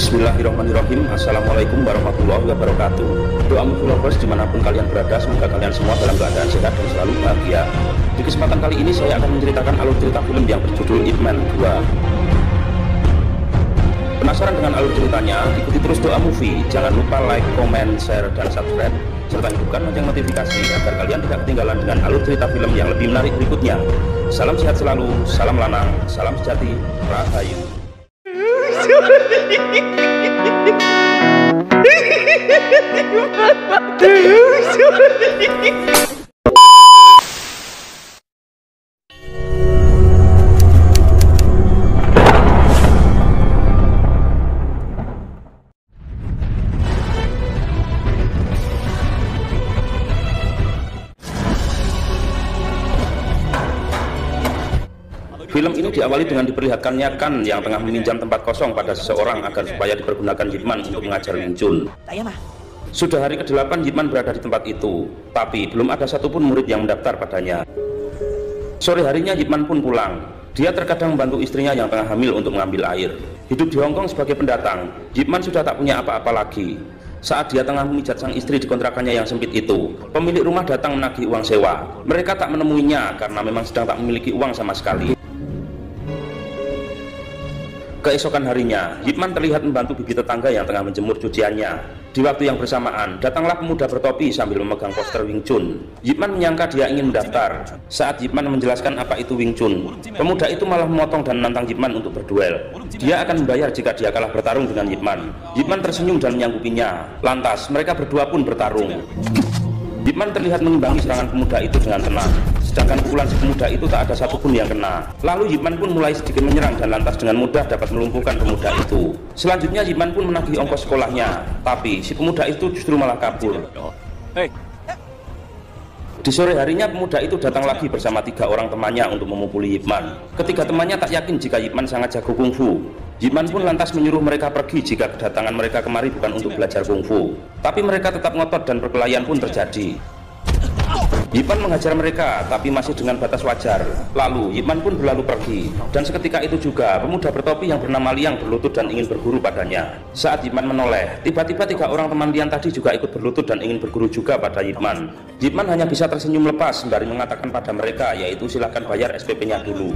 Bismillahirrahmanirrahim. Assalamualaikum warahmatullahi wabarakatuh. Doa lovers dimanapun kalian berada, semoga kalian semua dalam keadaan sehat dan selalu bahagia. Di kesempatan kali ini saya akan menceritakan alur cerita film yang berjudul Ip Man 2. Penasaran dengan alur ceritanya? Ikuti terus Doa Movie. Jangan lupa like, comment, share, dan subscribe, serta hidupkan lonceng notifikasi agar kalian tidak ketinggalan dengan alur cerita film yang lebih menarik berikutnya. Salam sehat selalu, salam lanang, salam sejati, rahayu. Film ini diawali dengan diperlihatkannya Kan yang tengah meminjam tempat kosong pada seseorang agar supaya dipergunakan Ip Man untuk mengajar Wing Chun. Sudah hari ke-8 Ip Man berada di tempat itu, tapi belum ada satupun murid yang mendaftar padanya. Sore harinya Ip Man pun pulang. Dia terkadang membantu istrinya yang tengah hamil untuk mengambil air. Hidup di Hong Kong sebagai pendatang, Ip Man sudah tak punya apa-apa lagi. Saat dia tengah memijat sang istri di kontrakannya yang sempit itu, pemilik rumah datang menagih uang sewa. Mereka tak menemuinya karena memang sedang tak memiliki uang sama sekali. Keesokan harinya, Ip Man terlihat membantu bibi tetangga yang tengah menjemur cuciannya. Di waktu yang bersamaan, datanglah pemuda bertopi sambil memegang poster Wing Chun. Ip Man menyangka dia ingin mendaftar. Saat Ip Man menjelaskan apa itu Wing Chun, pemuda itu malah memotong dan menantang Ip Man untuk berduel. Dia akan membayar jika dia kalah bertarung dengan Ip Man. Ip Man tersenyum dan menyanggupinya. Lantas, mereka berdua pun bertarung. Ip Man terlihat mengimbangi serangan pemuda itu dengan tenang. Sedangkan pukulan si pemuda itu tak ada satupun yang kena. Lalu Ip Man pun mulai sedikit menyerang dan lantas dengan mudah dapat melumpuhkan pemuda itu. Selanjutnya Ip Man pun menagih ongkos sekolahnya, tapi si pemuda itu justru malah kabur. Di sore harinya pemuda itu datang lagi bersama 3 orang temannya untuk memukuli Ip Man. Ketiga temannya tak yakin jika Ip Man sangat jago kungfu. Ip Man pun lantas menyuruh mereka pergi jika kedatangan mereka kemari bukan untuk belajar kungfu. Tapi mereka tetap ngotot dan perkelahian pun terjadi. Ip Man menghajar mereka, tapi masih dengan batas wajar. Lalu Ip Man pun berlalu pergi. Dan seketika itu juga, pemuda bertopi yang bernama Liang berlutut dan ingin berguru padanya. Saat Ip Man menoleh, tiba-tiba 3 orang teman Liang tadi juga ikut berlutut dan ingin berguru juga pada Ip Man. Ip Man hanya bisa tersenyum lepas sembari mengatakan pada mereka, yaitu silahkan bayar SPP-nya dulu.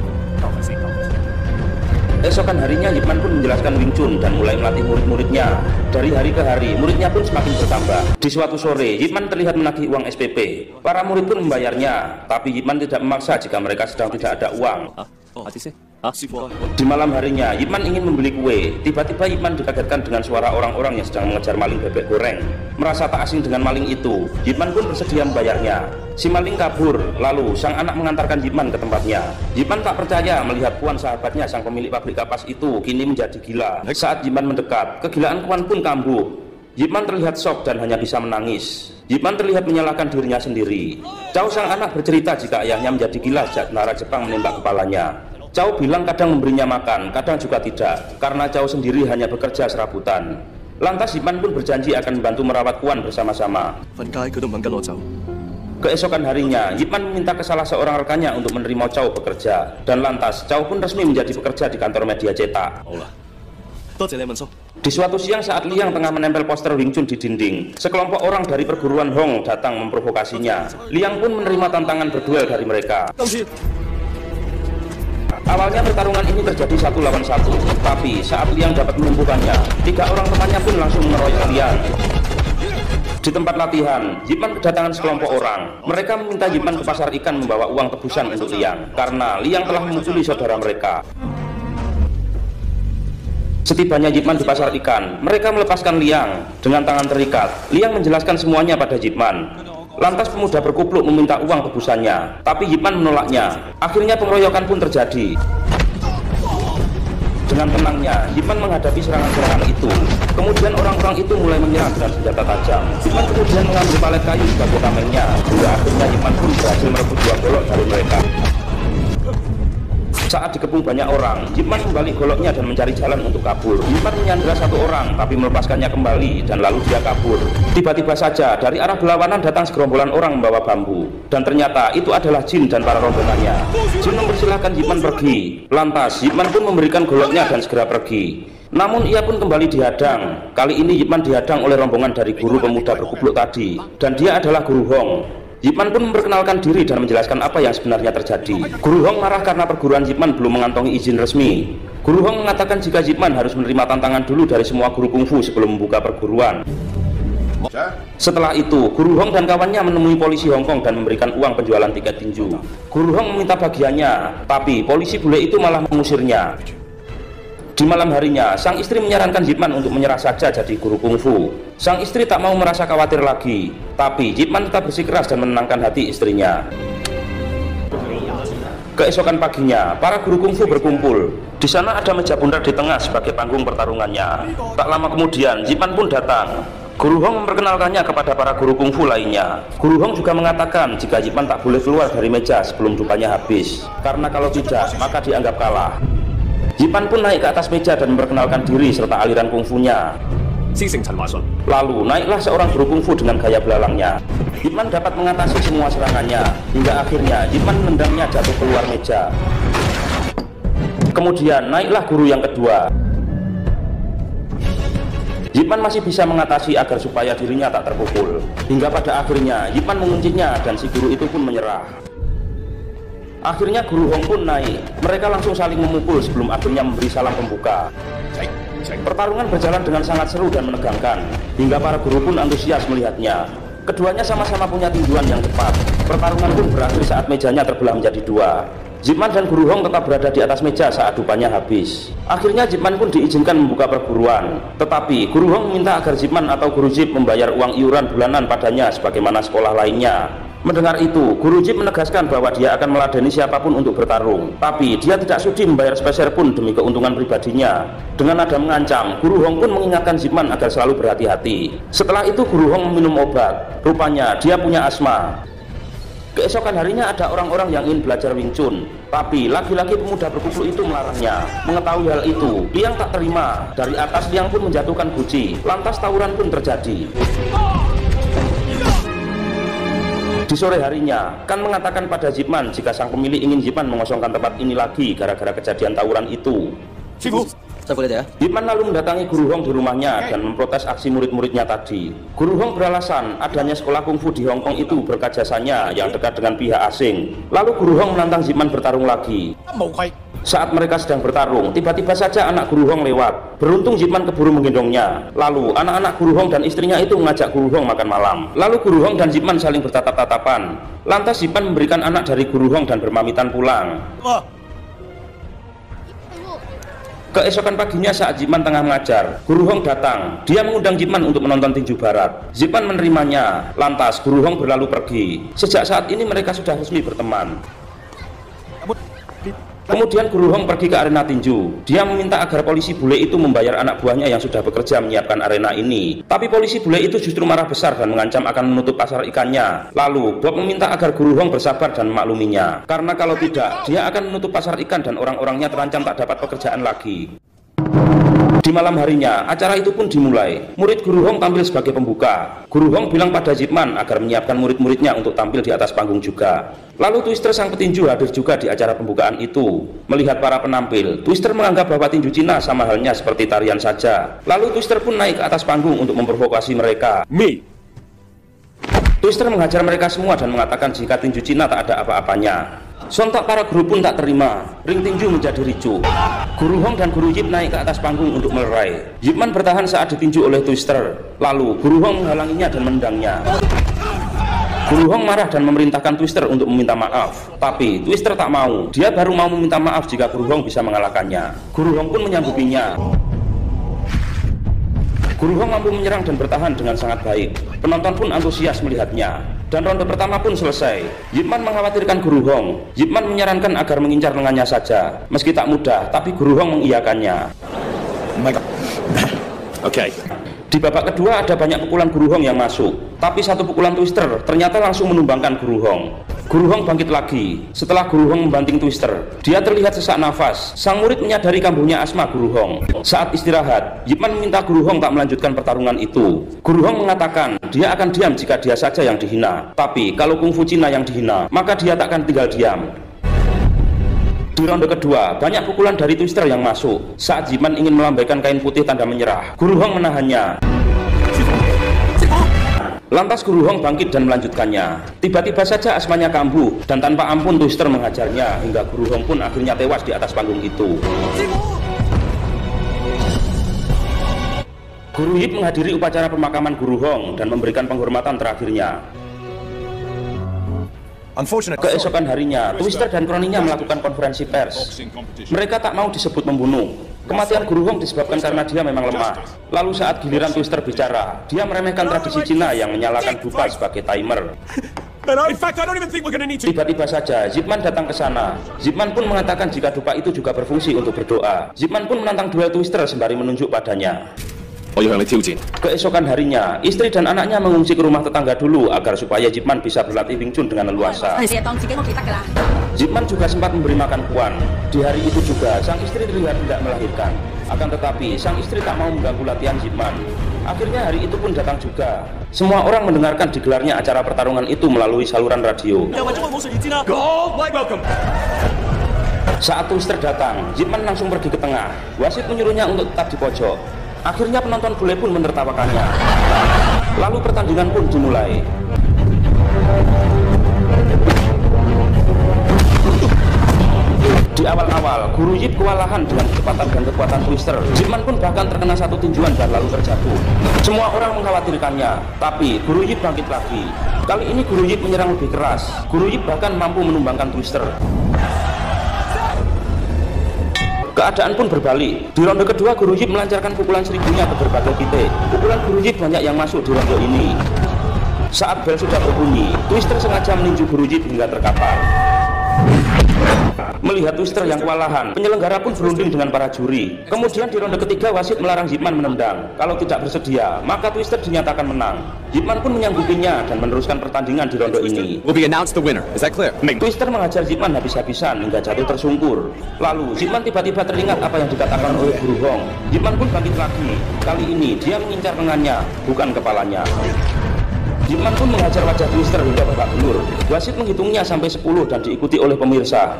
Esokan harinya Ip Man pun menjelaskan Wing Chun dan mulai melatih murid-muridnya. Dari hari ke hari, muridnya pun semakin bertambah. Di suatu sore, Ip Man terlihat menagih uang SPP. Para murid pun membayarnya, tapi Ip Man tidak memaksa jika mereka sedang tidak ada uang. Di malam harinya, Ip Man ingin membeli kue. Tiba-tiba Ip Man dikagetkan dengan suara orang-orang yang sedang mengejar maling bebek goreng. Merasa tak asing dengan maling itu, Ip Man pun bersedia membayarnya. Si maling kabur, lalu sang anak mengantarkan Ip Man ke tempatnya. Ip Man tak percaya melihat Kuan sahabatnya sang pemilik pabrik kapas itu kini menjadi gila. Saat Ip Man mendekat, kegilaan Kuan pun kambuh. Ip Man terlihat shock dan hanya bisa menangis. Ip Man terlihat menyalahkan dirinya sendiri. Chow sang anak bercerita jika ayahnya menjadi gila sejak tentara Jepang menembak kepalanya. Chow bilang kadang memberinya makan, kadang juga tidak, karena Chow sendiri hanya bekerja serabutan. Lantas Ip Man pun berjanji akan membantu merawat Kuan bersama-sama. Keesokan harinya, Ip Man meminta ke salah seorang rekannya untuk menerima Chow bekerja. Dan lantas, Chow pun resmi menjadi pekerja di kantor media cetak. Di suatu siang saat Liang tengah menempel poster Wing Chun di dinding, sekelompok orang dari perguruan Hong datang memprovokasinya. Liang pun menerima tantangan berduel dari mereka. Awalnya pertarungan ini terjadi 1 lawan 1, tapi saat Liang dapat melumpuhkannya, 3 orang temannya pun langsung mengeroyok Liang. Di tempat latihan, Ip Man kedatangan sekelompok orang. Mereka meminta Ip Man ke pasar ikan membawa uang tebusan untuk Liang, karena Liang telah memukuli saudara mereka. Setibanya Ip Man di pasar ikan, mereka melepaskan Liang dengan tangan terikat. Liang menjelaskan semuanya pada Ip Man. Lantas pemuda berkupluk meminta uang tebusannya, tapi Ip Man menolaknya. Akhirnya pengeroyokan pun terjadi. Dengan tenangnya, Ip Man menghadapi serangan-serangan itu. Kemudian orang-orang itu mulai menyerang dengan senjata tajam. Ip Man kemudian mengambil palet kayu sebagai tamennya. Hingga akhirnya Ip Man pun berhasil merebut 2 golok dari mereka. Saat dikepung banyak orang, Ip Man membalik goloknya dan mencari jalan untuk kabur. Ip Man menyandera 1 orang, tapi melepaskannya kembali, dan lalu dia kabur. Tiba-tiba saja, dari arah berlawanan datang segerombolan orang membawa bambu. Dan ternyata itu adalah Jin dan para rombongannya. Jin mempersilahkan Ip Man pergi. Lantas, Ip Man pun memberikan goloknya dan segera pergi. Namun ia pun kembali dihadang. Kali ini Yip Man dihadang oleh rombongan dari guru pemuda berkupluk tadi, dan dia adalah Guru Hong. Yip Man pun memperkenalkan diri dan menjelaskan apa yang sebenarnya terjadi. Guru Hong marah karena perguruan Yip Man belum mengantongi izin resmi. Guru Hong mengatakan jika Yip Man harus menerima tantangan dulu dari semua guru kungfu sebelum membuka perguruan. Setelah itu, Guru Hong dan kawannya menemui polisi Hong Kong dan memberikan uang penjualan tiket tinju. Guru Hong meminta bagiannya, tapi polisi bule itu malah mengusirnya. Di malam harinya, sang istri menyarankan Yip Man untuk menyerah saja jadi guru kungfu. Sang istri tak mau merasa khawatir lagi, tapi Yip Man tetap bersikeras dan menenangkan hati istrinya. Keesokan paginya, para guru kungfu berkumpul. Di sana ada meja bundar di tengah sebagai panggung pertarungannya. Tak lama kemudian, Yip Man pun datang. Guru Hong memperkenalkannya kepada para guru kungfu lainnya. Guru Hong juga mengatakan jika Yip Man tak boleh keluar dari meja sebelum dupanya habis, karena kalau tidak, maka dianggap kalah. Yip Man pun naik ke atas meja dan memperkenalkan diri serta aliran kungfunya. Lalu naiklah seorang guru kungfu dengan gaya belalangnya. Yip Man dapat mengatasi semua serangannya, hingga akhirnya Yip Man menendangnya jatuh keluar meja. Kemudian naiklah guru yang kedua. Yip Man masih bisa mengatasi agar supaya dirinya tak terpukul. Hingga pada akhirnya Yip Man menguncinya dan si guru itu pun menyerah. Akhirnya Guru Hong pun naik. Mereka langsung saling memukul sebelum akhirnya memberi salam pembuka. Pertarungan berjalan dengan sangat seru dan menegangkan, hingga para guru pun antusias melihatnya. Keduanya sama-sama punya tinjuan yang tepat. Pertarungan pun berakhir saat mejanya terbelah menjadi dua. Yip Man dan Guru Hong tetap berada di atas meja saat dupanya habis. Akhirnya Yip Man pun diizinkan membuka perguruan. Tetapi Guru Hong meminta agar Yip Man atau Guru Yip membayar uang iuran bulanan padanya sebagaimana sekolah lainnya. Mendengar itu, Guru Yip menegaskan bahwa dia akan meladeni siapapun untuk bertarung. Tapi dia tidak sudi membayar sepeser pun demi keuntungan pribadinya. Dengan nada mengancam, Guru Hong pun mengingatkan Yip Man agar selalu berhati-hati. Setelah itu Guru Hong meminum obat. Rupanya dia punya asma. Keesokan harinya ada orang-orang yang ingin belajar Wing Chun, tapi laki-laki pemuda berkupluk itu melarangnya. Mengetahui hal itu, Liang tak terima. Dari atas Liang pun menjatuhkan guci. Lantas tawuran pun terjadi. Di sore harinya, Kan mengatakan pada Yip Man jika sang pemilik ingin Yip Man mengosongkan tempat ini lagi gara-gara kejadian tawuran itu. Yip Man lalu mendatangi Guru Hong di rumahnya dan memprotes aksi murid-muridnya tadi. Guru Hong beralasan adanya sekolah kungfu di Hong Kong itu berkat jasanya yang dekat dengan pihak asing. Lalu Guru Hong menantang Yip Man bertarung lagi. Saat mereka sedang bertarung, tiba-tiba saja anak Guru Hong lewat. Beruntung Yip Man keburu menggendongnya. Lalu anak-anak Guru Hong dan istrinya itu mengajak Guru Hong makan malam. Lalu Guru Hong dan Yip Man saling bertatap-tatapan. Lantas Yip Man memberikan anak dari Guru Hong dan berpamitan pulang. Keesokan paginya saat Yip Man tengah mengajar, Guru Hong datang. Dia mengundang Yip Man untuk menonton tinju barat. Yip Man menerimanya. Lantas Guru Hong berlalu pergi. Sejak saat ini mereka sudah resmi berteman. Kemudian Guru Hong pergi ke arena tinju. Dia meminta agar polisi bule itu membayar anak buahnya yang sudah bekerja menyiapkan arena ini. Tapi polisi bule itu justru marah besar dan mengancam akan menutup pasar ikannya. Lalu Bob meminta agar Guru Hong bersabar dan memakluminya, karena kalau tidak, dia akan menutup pasar ikan dan orang-orangnya terancam tak dapat pekerjaan lagi. Di malam harinya, acara itu pun dimulai. Murid Guru Hong tampil sebagai pembuka. Guru Hong bilang pada Yip Man agar menyiapkan murid-muridnya untuk tampil di atas panggung juga. Lalu Twister sang petinju hadir juga di acara pembukaan itu. Melihat para penampil, Twister menganggap bahwa tinju Cina sama halnya seperti tarian saja. Lalu Twister pun naik ke atas panggung untuk memprovokasi mereka. Twister menghajar mereka semua dan mengatakan jika tinju Cina tak ada apa-apanya. Sontak para guru pun tak terima. Ring tinju menjadi ricuh. Guru Hong dan Guru Yip naik ke atas panggung untuk melerai. Yip Man bertahan saat ditinju oleh Twister. Lalu Guru Hong menghalanginya dan menendangnya. Guru Hong marah dan memerintahkan Twister untuk meminta maaf. Tapi Twister tak mau. Dia baru mau meminta maaf jika Guru Hong bisa mengalahkannya. Guru Hong pun menyanggupinya. Guru Hong mampu menyerang dan bertahan dengan sangat baik. Penonton pun antusias melihatnya. Dan ronde pertama pun selesai. Yip Man mengkhawatirkan Guru Hong. Yip Man menyarankan agar mengincar lengannya saja. Meski tak mudah, tapi Guru Hong mengiyakannya. Di babak kedua ada banyak pukulan Guru Hong yang masuk. Tapi satu pukulan Twister ternyata langsung menumbangkan Guru Hong. Guru Hong bangkit lagi. Setelah Guru Hong membanting Twister, dia terlihat sesak nafas. Sang murid menyadari kambuhnya asma Guru Hong. Saat istirahat, Yip Man meminta Guru Hong tak melanjutkan pertarungan itu. Guru Hong mengatakan dia akan diam jika dia saja yang dihina. Tapi kalau kungfu Cina yang dihina, maka dia tak akan tinggal diam. Di ronde kedua, banyak pukulan dari Twister yang masuk. Saat Zipman ingin melambaikan kain putih tanda menyerah, Guru Hong menahannya. Lantas Guru Hong bangkit dan melanjutkannya. Tiba-tiba saja asmanya kambuh dan tanpa ampun Twister menghajarnya hingga Guru Hong pun akhirnya tewas di atas panggung itu. Guru Yip menghadiri upacara pemakaman Guru Hong dan memberikan penghormatan terakhirnya. Keesokan harinya, Twister dan kroninya melakukan konferensi pers. Mereka tak mau disebut membunuh. Kematian Guru Hong disebabkan karena dia memang lemah. Lalu saat giliran Twister bicara, dia meremehkan tradisi Cina yang menyalakan dupa sebagai timer. Tiba-tiba saja Zipman datang ke sana. Zipman pun mengatakan jika dupa itu juga berfungsi untuk berdoa. Zipman pun menantang duel Twister sembari menunjuk padanya. Keesokan harinya, istri dan anaknya mengungsi ke rumah tetangga dulu agar supaya Zipman bisa berlatih Wing Chun dengan leluasa. Zipman juga sempat memberi makan Kuan. Di hari itu juga, sang istri terlihat tidak melahirkan. Akan tetapi, sang istri tak mau mengganggu latihan Zipman. Akhirnya hari itu pun datang juga. Semua orang mendengarkan digelarnya acara pertarungan itu melalui saluran radio. Saat Twister datang, Zipman langsung pergi ke tengah. Wasit menyuruhnya untuk tetap di pojok. Akhirnya penonton bule pun menertawakannya. Lalu pertandingan pun dimulai. Di awal-awal, Guru Yip kewalahan dengan kecepatan dan kekuatan Twister. Zipman pun bahkan terkena satu tinjuan dan lalu terjatuh. Semua orang mengkhawatirkannya, tapi Guru Yip bangkit lagi. Kali ini Guru Yip menyerang lebih keras. Guru Yip bahkan mampu menumbangkan Twister. Keadaan pun berbalik. Di ronde kedua, Guru Yip melancarkan pukulan seribunya ke berbagai titik. Pukulan Guru Yip banyak yang masuk di ronde ini. Saat bel sudah berbunyi, Twister sengaja meninju Guru Yip hingga terkapar. Melihat Twister yang kewalahan, penyelenggara pun berunding dengan para juri. Kemudian di ronde ketiga, wasit melarang Zipman menendang. Kalau tidak bersedia, maka Twister dinyatakan menang. Zipman pun menyanggupinya dan meneruskan pertandingan di ronde ini. Twister mengajar Zipman habis-habisan hingga jatuh tersungkur. Lalu Zipman tiba-tiba teringat apa yang dikatakan oleh Guru Hong. Zipman pun bangkit lagi. Kali ini dia mengincar lengannya, bukan kepalanya. Zipman pun mengajar wajah Twister hingga babak belur. Wasit menghitungnya sampai 10 dan diikuti oleh pemirsa.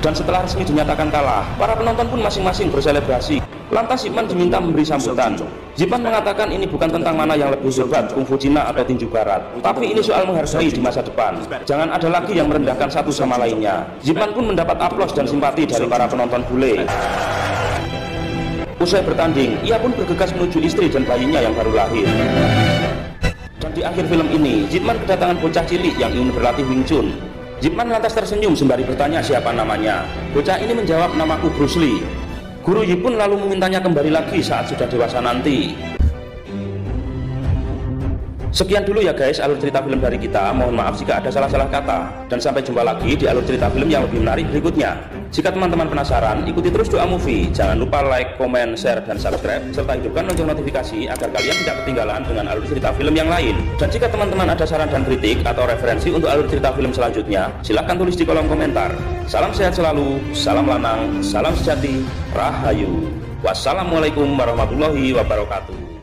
Dan setelah resmi dinyatakan kalah, para penonton pun masing-masing berselebrasi. Lantas Zipman diminta memberi sambutan. Zipman mengatakan ini bukan tentang mana yang lebih hebat, kungfu Cina atau tinju barat, tapi ini soal menghargai di masa depan. Jangan ada lagi yang merendahkan satu sama lainnya. Zipman pun mendapat aplaus dan simpati dari para penonton bule. Usai bertanding, ia pun bergegas menuju istri dan bayinya yang baru lahir. Dan di akhir film ini, Zipman kedatangan bocah cilik yang ingin berlatih Wing Chun. Zipman lantas tersenyum sembari bertanya siapa namanya. Bocah ini menjawab, namaku Bruce Lee. Guru Yip pun lalu memintanya kembali lagi saat sudah dewasa nanti. Sekian dulu ya guys alur cerita film dari kita. Mohon maaf jika ada salah-salah kata. Dan sampai jumpa lagi di alur cerita film yang lebih menarik berikutnya. Jika teman-teman penasaran, ikuti terus Doa Movie. Jangan lupa like, komen, share, dan subscribe, serta hidupkan lonceng notifikasi agar kalian tidak ketinggalan dengan alur cerita film yang lain. Dan jika teman-teman ada saran dan kritik atau referensi untuk alur cerita film selanjutnya, silahkan tulis di kolom komentar. Salam sehat selalu, salam lanang, salam sejati, rahayu. Wassalamualaikum warahmatullahi wabarakatuh.